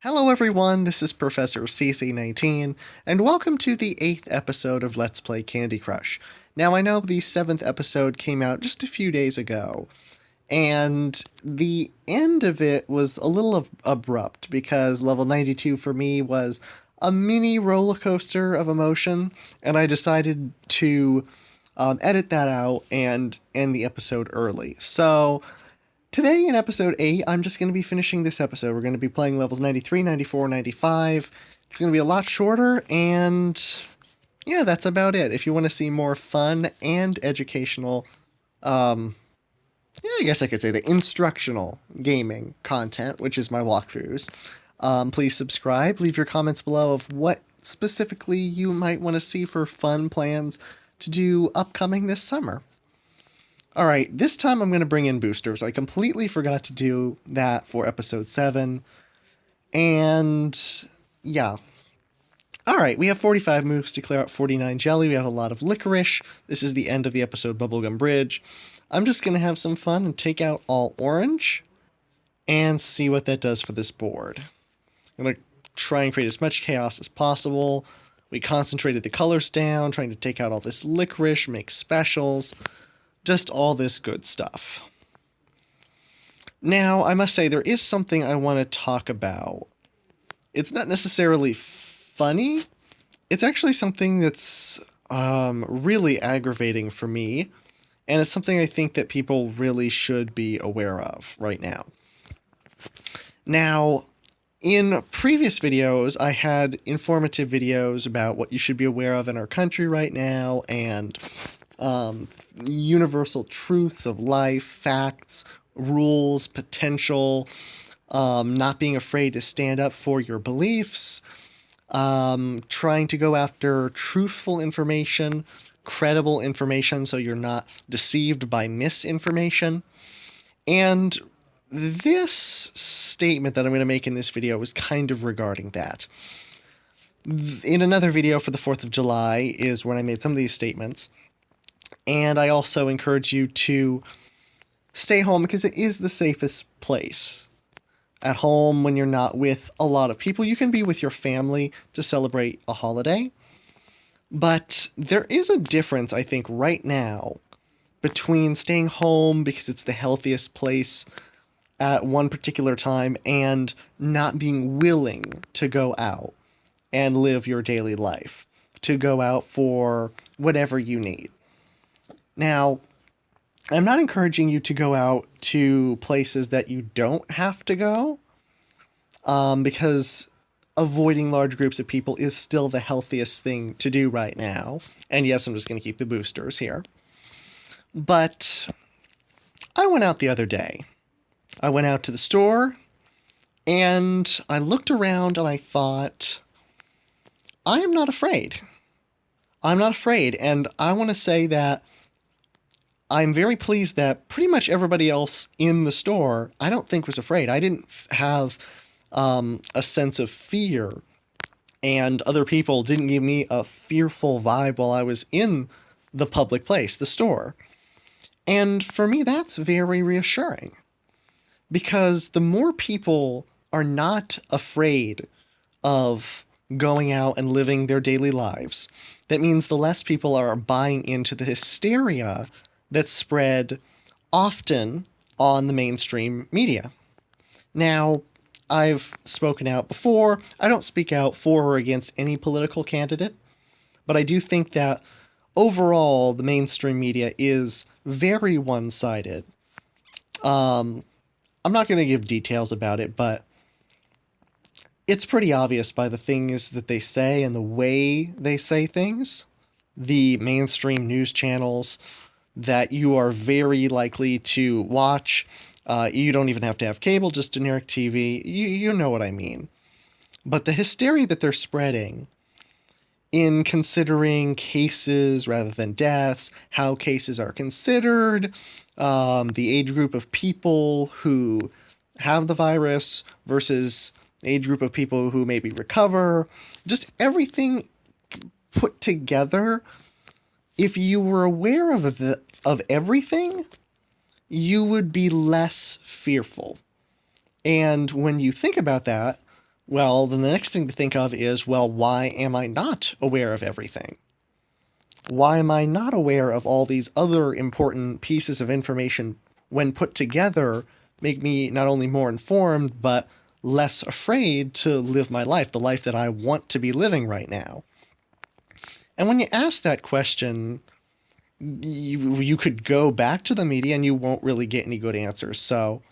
Hello everyone, this is Professor CC19, and welcome to the 8th episode of Let's Play Candy Crush. Now I know the 7th episode came out just a few days ago, and the end of it was a little abrupt because level 92 for me was a mini roller coaster of emotion, and I decided to edit that out and end the episode early. So today in episode 8, I'm just going to be finishing this episode. We're going to be playing levels 93, 94, 95. It's going to be a lot shorter, and yeah, that's about it. If you want to see more fun and educational, yeah, I guess I could say the instructional gaming content, which is my walkthroughs, please subscribe. Leave your comments below of what specifically you might want to see for fun plans to do upcoming this summer. Alright, this time I'm going to bring in boosters. I completely forgot to do that for episode 7. And yeah. Alright, we have 45 moves to clear out 49 jelly. We have a lot of licorice. This is the end of the episode Bubblegum Bridge. I'm just going to have some fun and take out all orange and see what that does for this board. I'm going to try and create as much chaos as possible. We concentrated the colors down, trying to take out all this licorice, make specials. Just all this good stuff. Now, I must say, there is something I want to talk about. It's not necessarily funny. It's actually something that's really aggravating for me, and it's something I think that people really should be aware of right now. Now, in previous videos, I had informative videos about what you should be aware of in our country right now, and universal truths of life, facts, rules, potential, not being afraid to stand up for your beliefs, trying to go after truthful information, credible information so you're not deceived by misinformation. And this statement that I'm going to make in this video is kind of regarding that. In another video for the 4th of July is when I made some of these statements. And I also encourage you to stay home because it is the safest place. At home, when you're not with a lot of people, you can be with your family to celebrate a holiday. But there is a difference, I think, right now between staying home because it's the healthiest place at one particular time and not being willing to go out and live your daily life, to go out for whatever you need. Now, I'm not encouraging you to go out to places that you don't have to go, because avoiding large groups of people is still the healthiest thing to do right now. And yes, I'm just going to keep the boosters here. But I went out the other day. I went out to the store, and I looked around and I thought, I am not afraid. I'm not afraid, and I want to say that I'm very pleased that pretty much everybody else in the store, I don't think was afraid. I didn't have a sense of fear, and other people didn't give me a fearful vibe while I was in the public place, the store. And for me, that's very reassuring, because the more people are not afraid of going out and living their daily lives, that means the less people are buying into the hysteria that's spread often on the mainstream media. Now, I've spoken out before. I don't speak out for or against any political candidate, but I do think that overall the mainstream media is very one-sided. I'm not going to give details about it, but it's pretty obvious by the things that they say and the way they say things. The mainstream news channels that you are very likely to watch. You don't even have to have cable, just generic TV. You know what I mean. But the hysteria that they're spreading in considering cases rather than deaths, how cases are considered, the age group of people who have the virus versus the age group of people who maybe recover, just everything put together. If you were aware of everything, you would be less fearful. And when you think about that, Well, then the next thing to think of is, well, why am I not aware of everything? Why am I not aware of all these other important pieces of information when put together make me not only more informed, but less afraid to live my life, the life that I want to be living right now? And when you ask that question, you could go back to the media and you won't really get any good answers. So,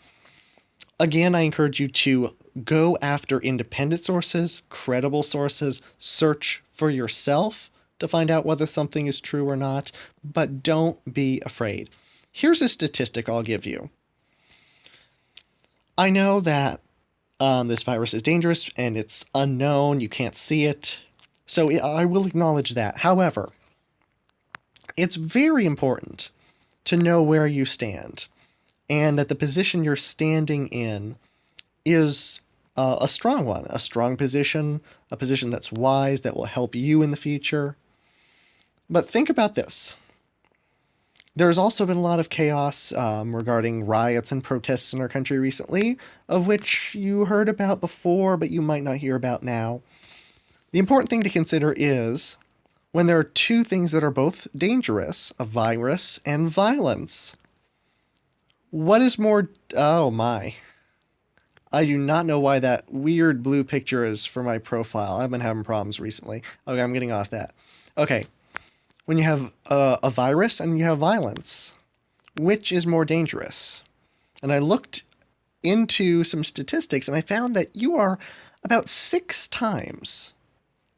again, I encourage you to go after independent sources, credible sources, search for yourself to find out whether something is true or not, but don't be afraid. Here's a statistic I'll give you. I know that this virus is dangerous and it's unknown, you can't see it, so I will acknowledge that. However, it's very important to know where you stand and that the position you're standing in is a strong one, a strong position, a position that's wise, that will help you in the future. But think about this. There's also been a lot of chaos regarding riots and protests in our country recently, of which you heard about before, but you might not hear about now. The important thing to consider is when there are two things that are both dangerous, a virus and violence. What is more... Oh my. I do not know why that weird blue picture is for my profile. I've been having problems recently. Okay, I'm getting off that. Okay, when you have a virus and you have violence, which is more dangerous? And I looked into some statistics and I found that you are about 6 times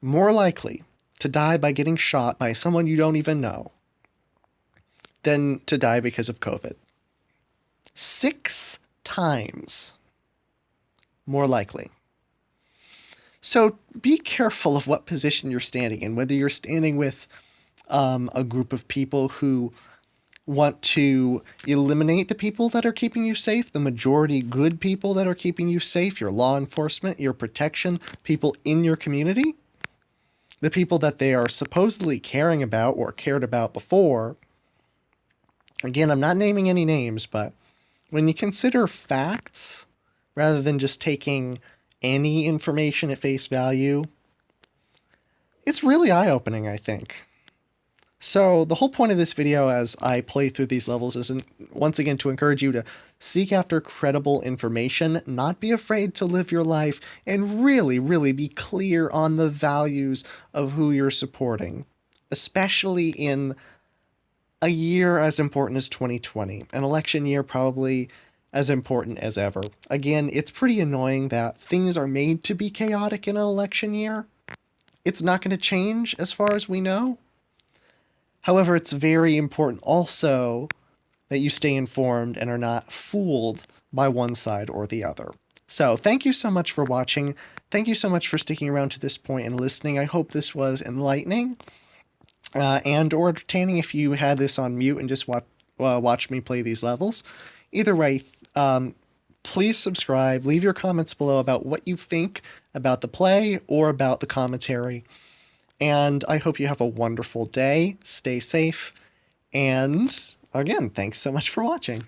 more likely to die by getting shot by someone you don't even know than to die because of COVID. 6 times more likely. So be careful of what position you're standing in, whether you're standing with a group of people who want to eliminate the people that are keeping you safe, the majority good people that are keeping you safe, your law enforcement, your protection, people in your community, the people that they are supposedly caring about or cared about before. Again, I'm not naming any names, but when you consider facts rather than just taking any information at face value, it's really eye-opening, I think. So the whole point of this video as I play through these levels is, once again, to encourage you to seek after credible information, not be afraid to live your life, and really, really be clear on the values of who you're supporting, especially in a year as important as 2020, an election year probably as important as ever. Again, it's pretty annoying that things are made to be chaotic in an election year. It's not going to change as far as we know. However, it's very important also that you stay informed and are not fooled by one side or the other. So thank you so much for watching. Thank you so much for sticking around to this point and listening. I hope this was enlightening and or entertaining if you had this on mute and just watch me play these levels. Either way, please subscribe. Leave your comments below about what you think about the play or about the commentary. And I hope you have a wonderful day. Stay safe. And again, thanks so much for watching.